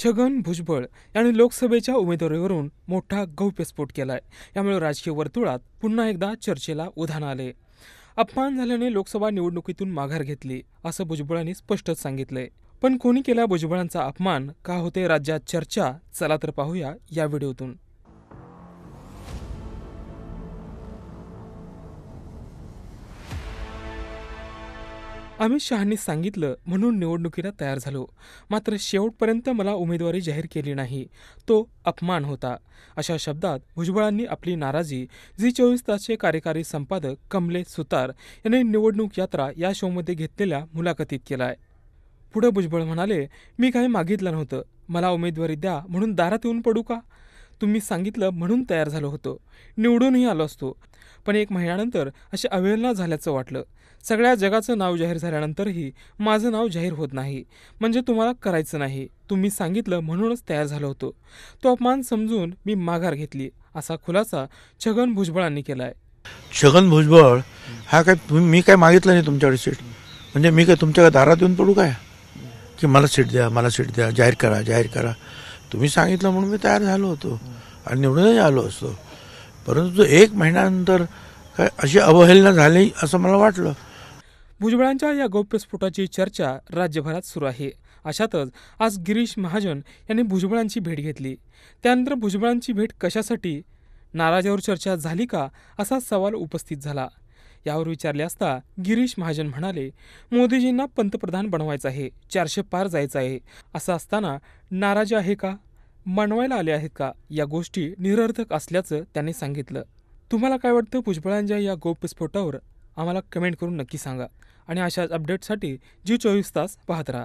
छगन भुजबळ यांनी लोकसभेच्या उमेदवारीवरून मोठा गौप्यस्फोट केलाय. यामुळे राजकीय वर्तुळात पुन्हा एकदा चर्चेला उधाण आले. अपमान झाल्याने लोकसभा निवडणुकीतून माघार घेतली असं भुजबळांनी स्पष्टच सांगितलंय. पण कोणी केला भुजबळांचा अपमान, का होते राज्यात चर्चा? चला तर पाहूया या व्हिडिओतून. अमित शहांनी सांगितलं म्हणून निवडणुकीला तयार झालो, मात्र शेवटपर्यंत मला उमेदवारी जाहीर केली नाही, तो अपमान होता. अशा शब्दात भुजबळांनी आपली नाराजी झी 24 तासचे कार्यकारी संपादक कमलेश सुतार यांनी निवडणूक यात्रा या शोमध्ये घेतलेल्या मुलाखतीत केलाय. पुढे भुजबळ म्हणाले, मी काही मागितलं नव्हतं, मला उमेदवारी द्या म्हणून दारात येऊन पडू का? तुम्ही सांगितलं म्हणून तयार झालो होतो, निवडूनही आलो असतो, पण 1 महिन्यानंतर अशी अवहेलना झाल्याचं वाटलं. सगळ्या जगाचं नाव जाहीर झाल्यानंतरही माझं नाव जाहीर होत नाही, म्हणजे तुम्हाला करायचं नाही, तुम्ही सांगितलं म्हणूनच तयार झालो होतो, तो अपमान समजून मी माघार घेतली, असा खुलासा छगन भुजबळांनी केलाय. छगन भुजबळ हा काय मी काय मागितलं नाही तुमच्याकडे सीट, म्हणजे मी काय तुमच्या दारात येऊन पडू काय की मला सीट द्या, मला सीट द्या, जाहीर करा, जाहीर करा. तुम्ही सांगितलं म्हणून मी तयार झालो होतो आणि निवडूनही आलो असतो, परंतु 1 महिन्यानंतर काय अशी अवहेलना झाली असं मला वाटलं. भुजबळांच्या या गौप्यस्फोटाची चर्चा राज्यभरात सुरू आहे. अशातच आज गिरीश महाजन यांनी भुजबळांची भेट घेतली. त्यानंतर भुजबळांची भेट कशासाठी, नाराजीवर चर्चा झाली का, असा सवाल उपस्थित झाला. यावर विचारले असता गिरीश महाजन म्हणाले, मोदीजींना पंतप्रधान बनवायचं आहे, 400 पार जायचं आहे, असं असताना नाराजी आहे का, मनवायला आले आहेत का, या गोष्टी निरर्थक असल्याचं त्यांनी सांगितलं. तुम्हाला काय वाटतं भुजबळांच्या या गौप्यस्फोटावर? आम्हाला कमेंट करून नक्की सांगा आणि अशाच अपडेटसाठी झी 24 तास पाहत राहा.